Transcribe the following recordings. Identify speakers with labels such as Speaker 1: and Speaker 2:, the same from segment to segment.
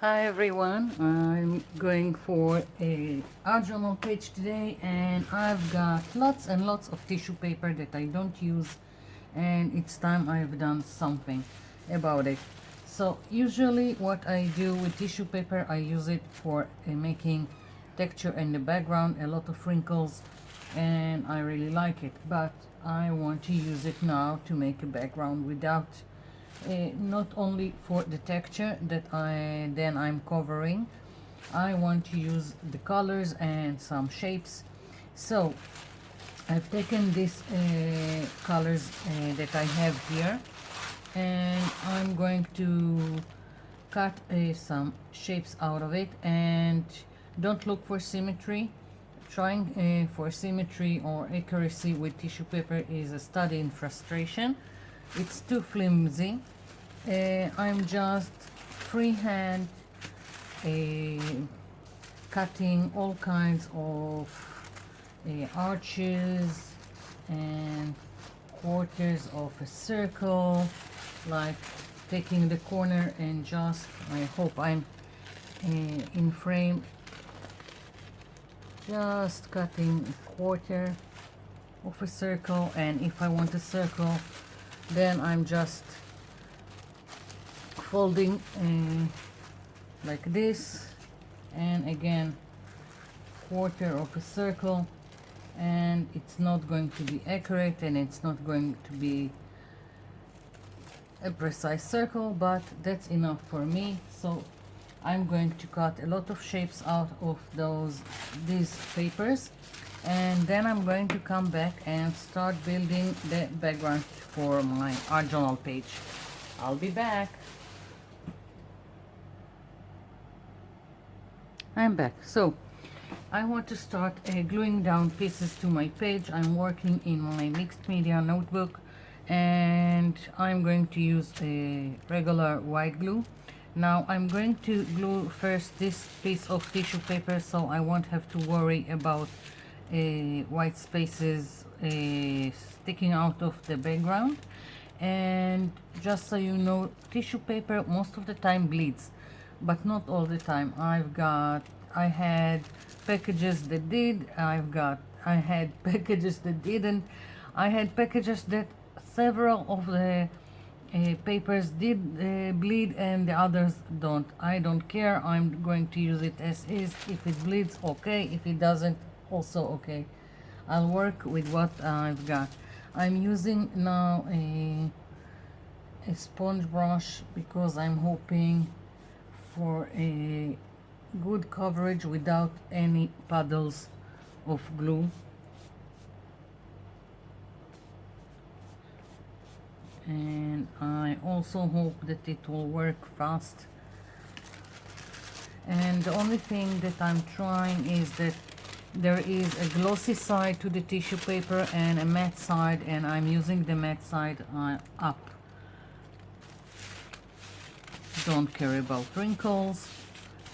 Speaker 1: Hi everyone, I'm going for a art journal page today and I've got lots and lots of tissue paper that I don't use, and it's time I've done something about it. So usually what I do with tissue paper, I use it for making texture in the background, a lot of wrinkles, and I really like it, but I want to use it now to make a background without not only for the texture that I'm covering. I want to use the colors and some shapes. So I've taken these colors that I have here, and I'm going to cut some shapes out of it. And don't look for symmetry. Trying for symmetry or accuracy with tissue paper is a study in frustration. It's too flimsy. I'm just freehand cutting all kinds of arches and quarters of a circle, like taking the corner and just, I hope I'm in frame, just cutting a quarter of a circle. And if I want a circle, then I'm just folding like this, and again quarter of a circle, and it's not going to be accurate and it's not going to be a precise circle, but that's enough for me. So I'm going to cut a lot of shapes out of these papers, and then I'm going to come back and start building the background for my art journal page. I'll be back. I'm back. So I want to start gluing down pieces to my page. I'm working in my mixed media notebook, and I'm going to use a regular white glue. Now I'm going to glue first this piece of tissue paper, so I won't have to worry about white spaces sticking out of the background. And just so you know, tissue paper most of the time bleeds, but not all the time. I had packages that did, I had packages that didn't. I had packages that several of the papers did bleed and the others don't. I don't care. I'm going to use it as is. If it bleeds, okay. If it doesn't, also okay. I'll work with what I've got. I'm using now a sponge brush because I'm hoping for a good coverage without any puddles of glue. And I also hope that it will work fast. And the only thing that I'm trying is that there is a glossy side to the tissue paper and a matte side, and I'm using the matte side up. Don't care about wrinkles,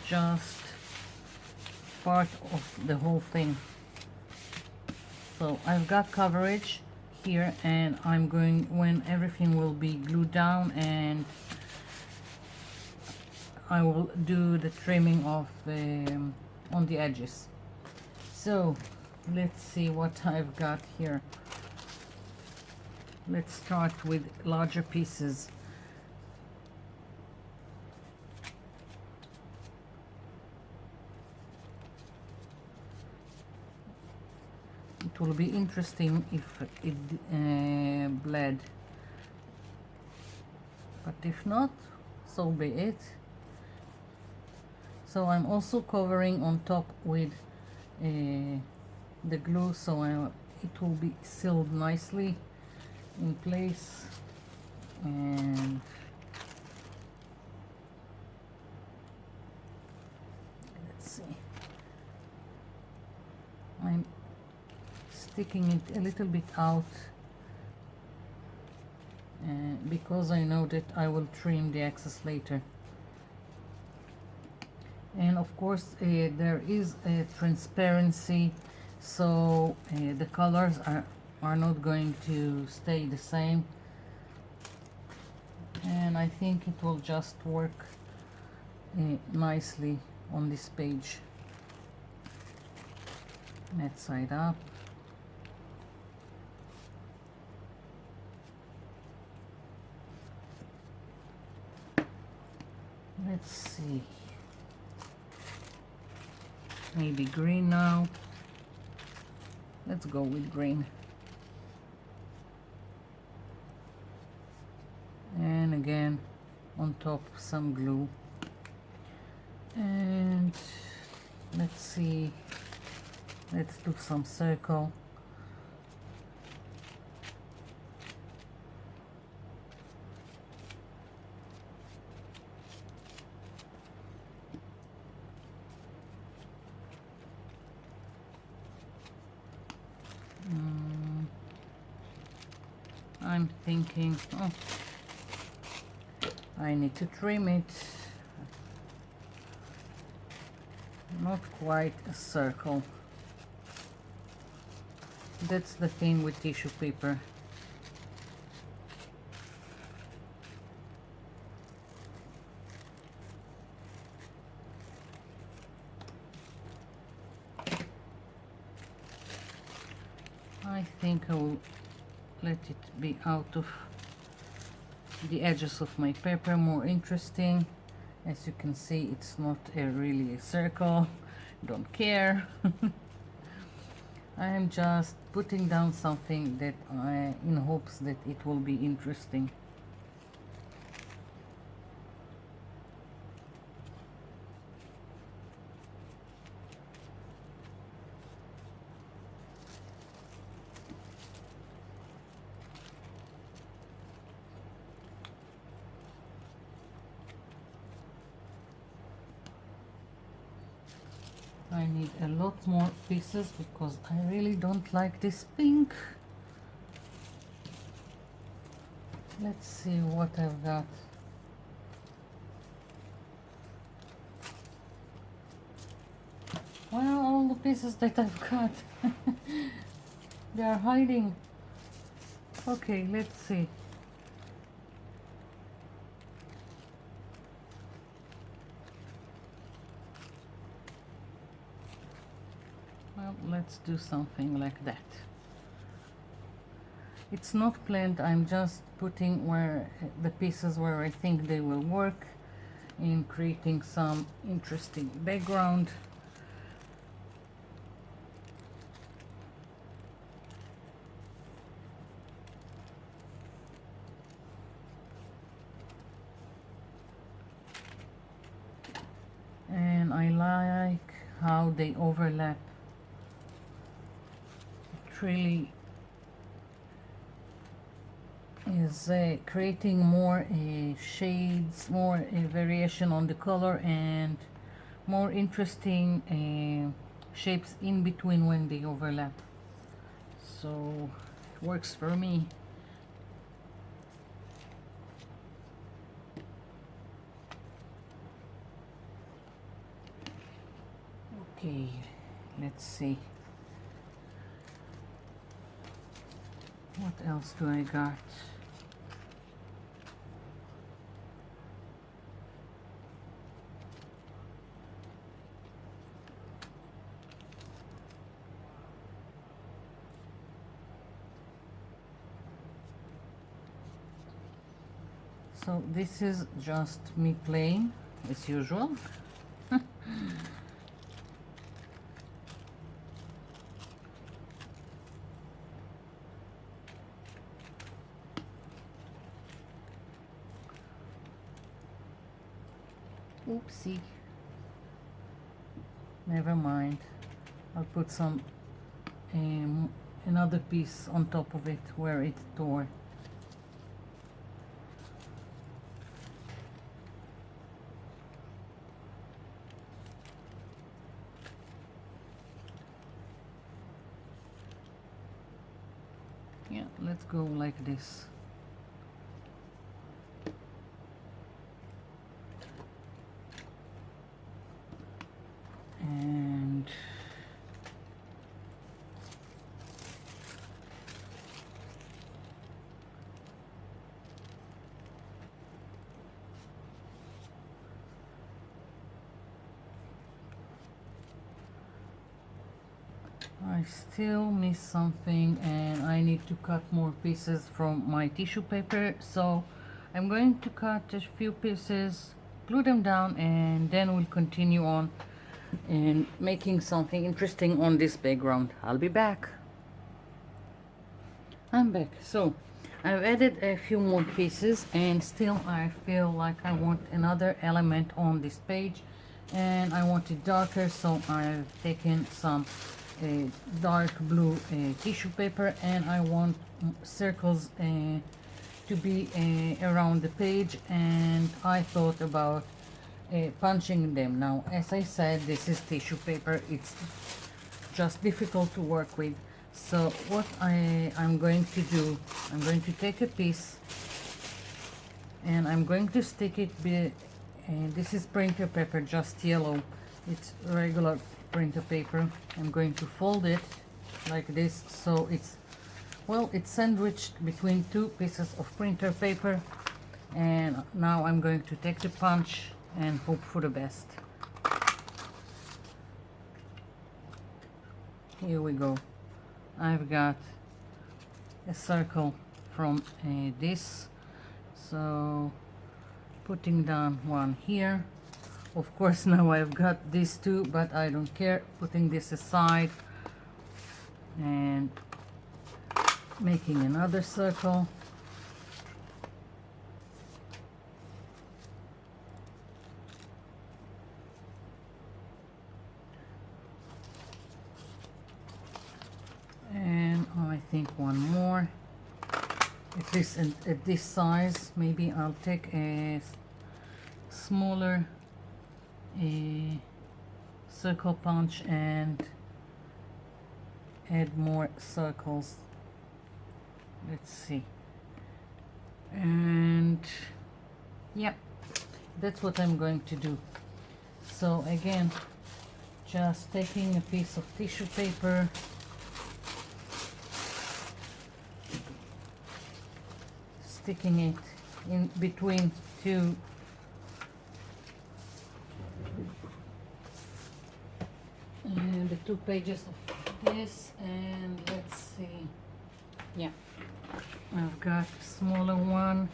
Speaker 1: just part of the whole thing. So I've got coverage here, and I'm going, when everything will be glued down, and I will do the trimming of on the edges. So let's see what I've got here. Let's start with larger pieces. It will be interesting if it bled, but if not, so be it. So I'm also covering on top with the glue, so it will be sealed nicely in place. And let's see, I'm sticking it a little bit out because I know that I will trim the excess later. And of course there is a transparency, so the colors are not going to stay the same, and I think it will just work nicely on this page. That side up. Let's see. Maybe green now. Let's go with green. And again on top some glue. And let's see. Let's do some circle. I'm thinking, oh, I need to trim it. Not quite a circle. That's the thing with tissue paper. I think I will let it be out of the edges of my paper, more interesting. As you can see, it's not really a circle. Don't care. I am just putting down something that in hopes that it will be interesting. I need a lot more pieces because I really don't like this pink. Let's see what I've got. Where are all the pieces that I've got? They are hiding. Okay, let's see. Well, let's do something like that. It's not planned, I'm just putting where the pieces where I think they will work in creating some interesting background. And I like how they overlap. It really is creating more shades, more variation on the color, and more interesting shapes in between when they overlap. So it works for me. Okay, let's see. What else do I got? So this is just me playing as usual. Oopsie. Never mind. I'll put some another piece on top of it where it tore. Yeah, let's go like this. And I still miss something and I need to cut more pieces from my tissue paper, so I'm going to cut a few pieces, glue them down, and then we'll continue on and making something interesting on this background. I'll be back. I'm back. So I've added a few more pieces and still I feel like I want another element on this page and I want it darker, so I've taken some dark blue tissue paper and I want circles to be around the page, and I thought about punching them. Now, as I said, this is tissue paper, it's just difficult to work with. So what I'm going to do, I'm going to take a piece and I'm going to stick it and this is printer paper, just yellow, it's regular printer paper. I'm going to fold it like this, so it's, well, it's sandwiched between two pieces of printer paper, and now I'm going to take the punch and hope for the best. Here we go. I've got a circle from this, so putting down one here. Of course, now I've got these two, but I don't care. Putting this aside and making another circle. And I think one more. At this size, maybe I'll take a smaller circle punch and add more circles. Let's see. And yeah, that's what I'm going to do. So again, just taking a piece of tissue paper, sticking it in between two the two pages of this, and let's see, yeah, I've got a smaller one,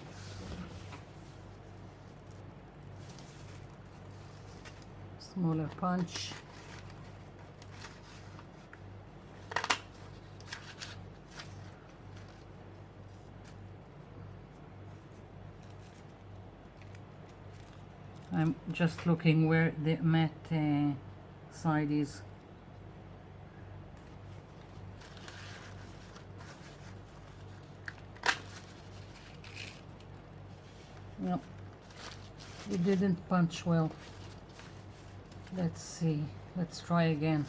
Speaker 1: smaller punch, I'm just looking where the matte side is. Well, it didn't punch well. Let's see, let's try again.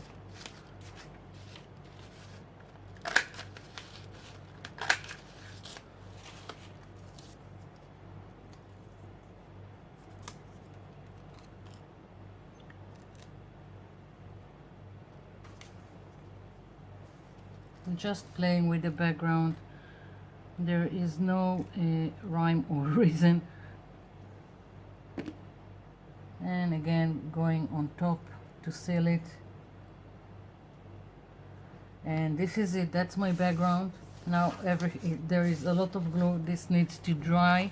Speaker 1: I'm just playing with the background. There is no rhyme or reason. And again, going on top to seal it. And this is it, that's my background. Now there is a lot of glue, this needs to dry.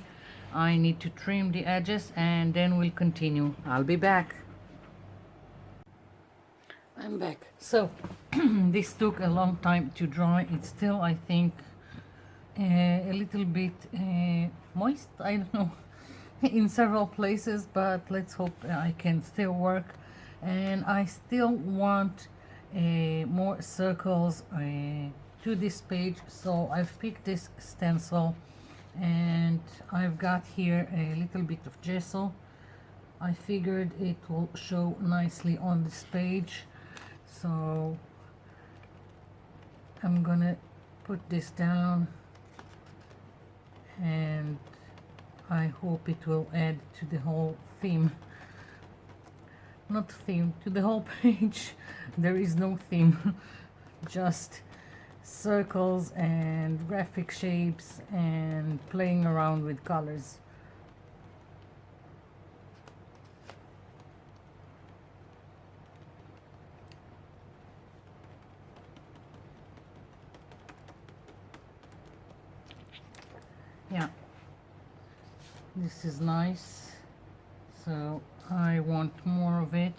Speaker 1: I need to trim the edges and then we'll continue. I'll be back. I'm back. So this took a long time to dry. It's still, I think, a little bit moist, I don't know, in several places, but let's hope I can still work. And I still want more circles to this page, so I've picked this stencil and I've got here a little bit of gesso. I figured it will show nicely on this page, so I'm gonna put this down and I hope it will add to the whole theme. Not theme, to the whole page. There is no theme, just circles and graphic shapes and playing around with colors. This is nice, so I want more of it.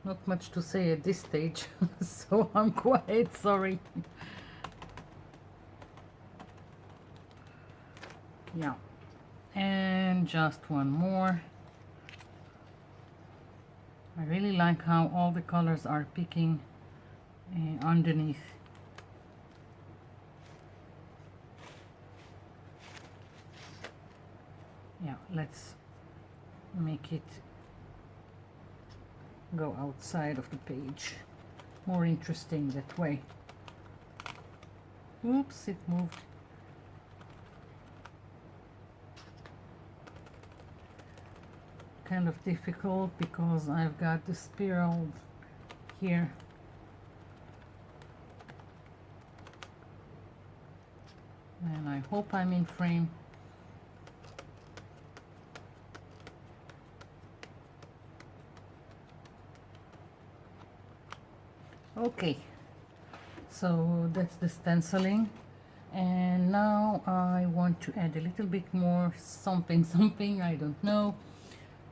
Speaker 1: Not much to say at this stage, so I'm quiet, sorry. Yeah, and just one more. I really like how all the colors are picking underneath. Yeah, let's make it go outside of the page. More interesting that way. Oops, it moved. Kind of difficult because I've got the spiral here. And I hope I'm in frame. Okay, so that's the stenciling, and now I want to add a little bit more something I don't know.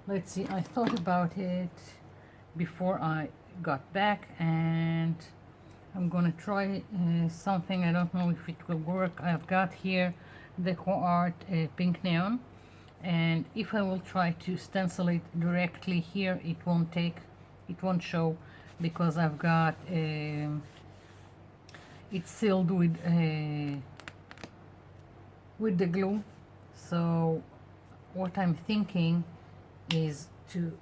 Speaker 1: Let's see, I thought about it before I got back, and I'm gonna try something. I don't know if it will work. I've got here Deco Art pink neon, and if I will try to stencil it directly here, it won't show, because I've got it's sealed with the glue. So what I'm thinking is to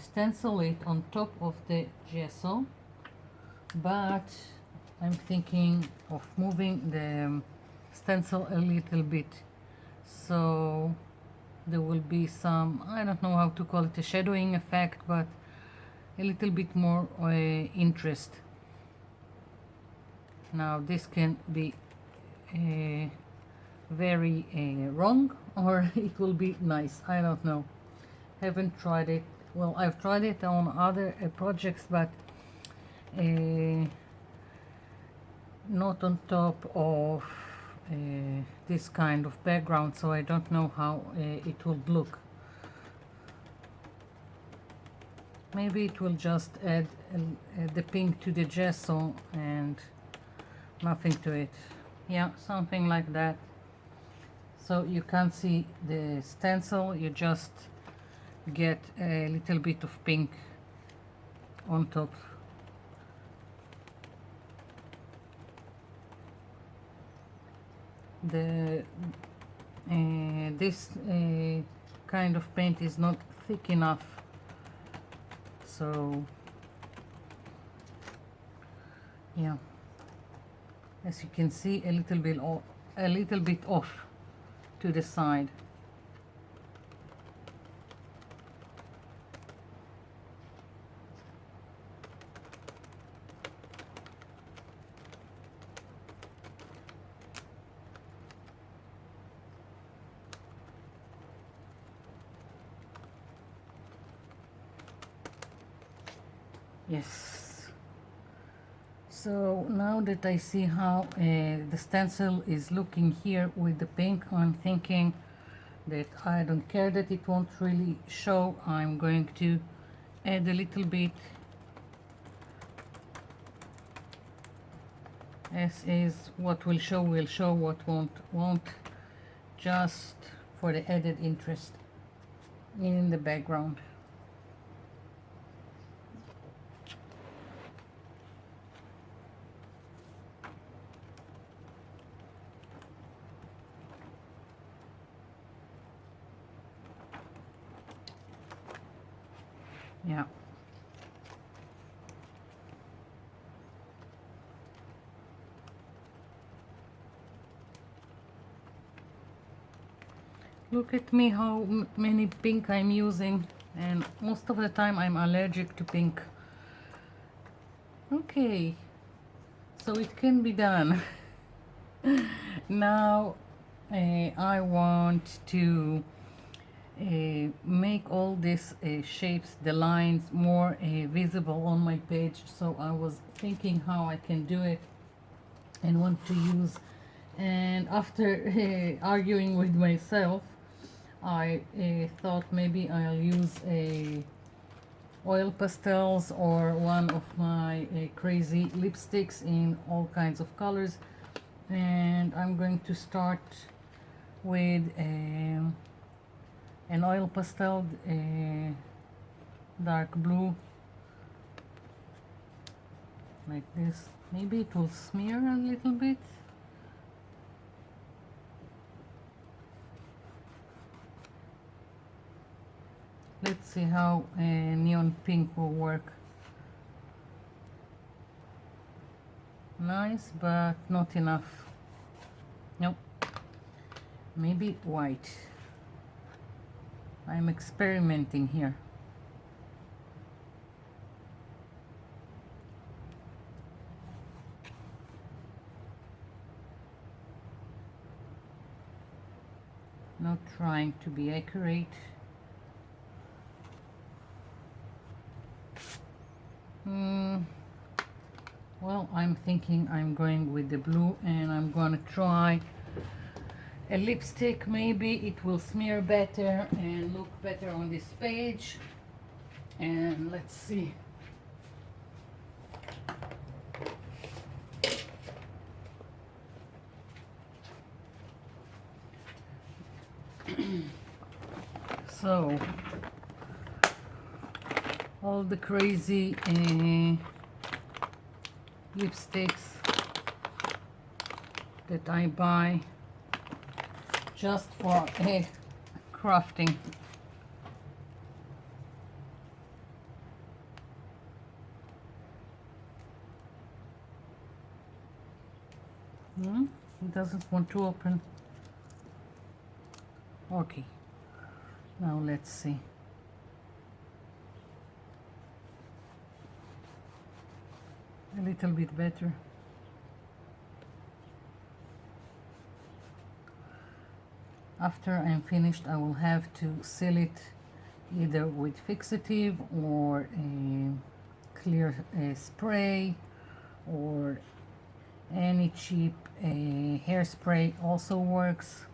Speaker 1: stencil it on top of the gesso, but I'm thinking of moving the stencil a little bit, so there will be some, I don't know how to call it, a shadowing effect, but a little bit more interest. Now this can be very wrong, or it will be nice. I don't know. Haven't tried it. Well, I've tried it on other projects, but not on top of this kind of background, so I don't know how it will look. Maybe it will just add the pink to the gesso and nothing to it. Yeah, something like that. So you can't see the stencil, you just get a little bit of pink on top. This kind of paint is not thick enough, so yeah, as you can see, a little bit off to the side. Yes. So now that I see how the stencil is looking here with the pink, I'm thinking that I don't care that it won't really show. I'm going to add a little bit, as is. What will show, what won't, just for the added interest in the background. Yeah. Look at me, how many pink I'm using, and most of the time I'm allergic to pink. Okay, so it can be done. Now I want to make all these shapes, the lines, more visible on my page. So I was thinking how I can do it and want to use, and after arguing with myself, I thought maybe I'll use oil pastels or one of my crazy lipsticks in all kinds of colors. And I'm going to start with an oil pastel, dark blue, like this. Maybe it will smear a little bit. Let's see how neon pink will work. Nice, but not enough. Nope. Maybe white. I'm experimenting here. Not trying to be accurate. Well, I'm thinking I'm going with the blue, and I'm gonna try a lipstick. Maybe it will smear better and look better on this page. And let's see. So all the crazy lipsticks that I buy just for crafting. It doesn't want to open. Okay, now let's see. A little bit better. After I'm finished, I will have to seal it either with fixative or a clear spray, or any cheap hairspray also works.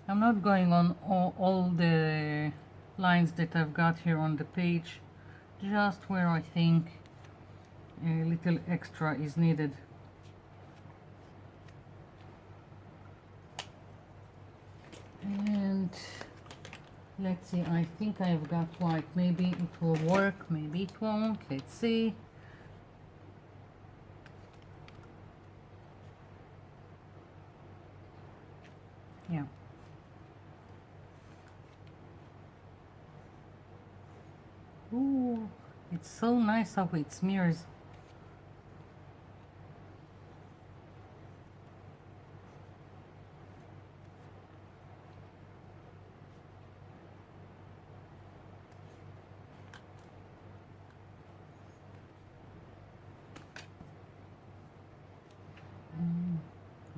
Speaker 1: I'm not going on all the lines that I've got here on the page, just where I think a little extra is needed. And let's see, I think I've got white. Maybe it will work, maybe it won't. Let's see. Yeah. Ooh, it's so nice how it smears.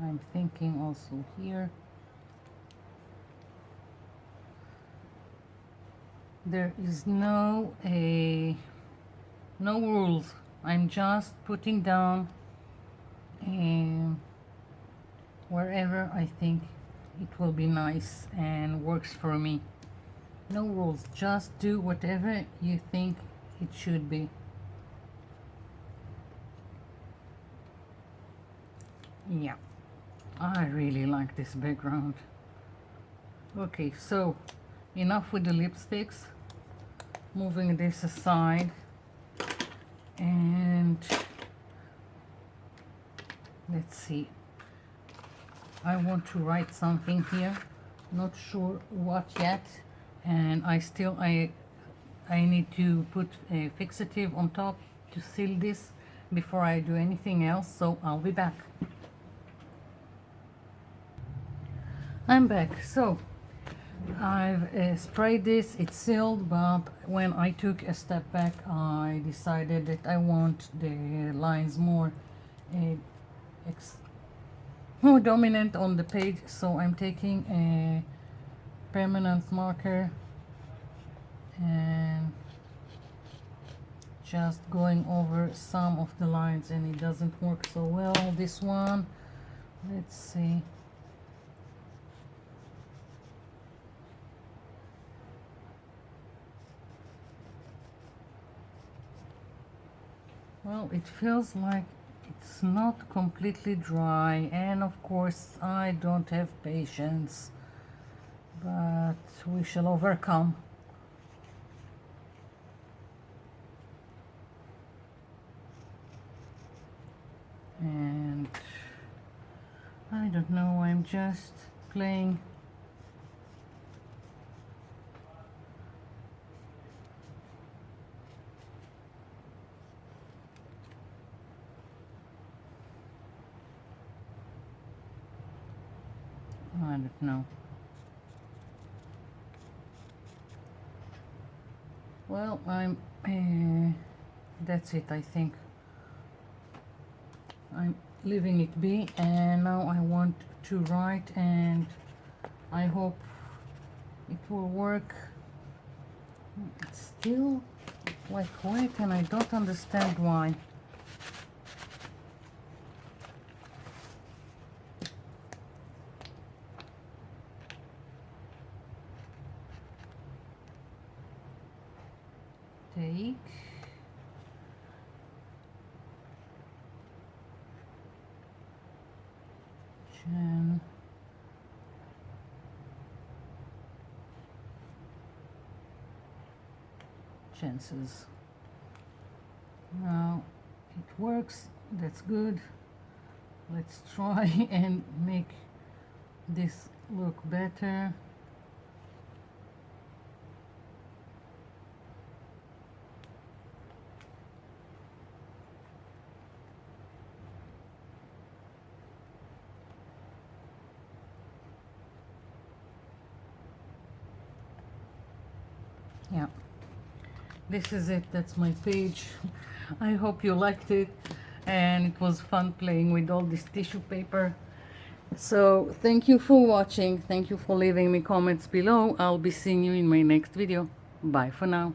Speaker 1: I'm thinking also here. There is no rules. I'm just putting down wherever I think it will be nice and works for me. No rules, just do whatever you think it should be. Yeah, I really like this background. Okay, so enough with the lipsticks. Moving this aside, and let's see. I want to write something here. Not sure what yet, and I need to put a fixative on top to seal this before I do anything else. So I'll be back. I'm back. So I've sprayed this, it's sealed, but when I took a step back I decided that I want the lines more more dominant on the page, so I'm taking a permanent marker and just going over some of the lines, and it doesn't work so well. This one, let's see. Well, it feels like it's not completely dry, and of course I don't have patience, but we shall overcome. And I don't know, I'm just playing. I don't know. Well, that's it, I think. I'm leaving it be, and now I want to write, and I hope it will work. It's still like wet, and I don't understand why. Take chances. Now it works, that's good. Let's try and make this look better. Yeah, this is it, that's my page. I hope you liked it, and it was fun playing with all this tissue paper. So thank you for watching, thank you for leaving me comments below. I'll be seeing you in my next video. Bye for now.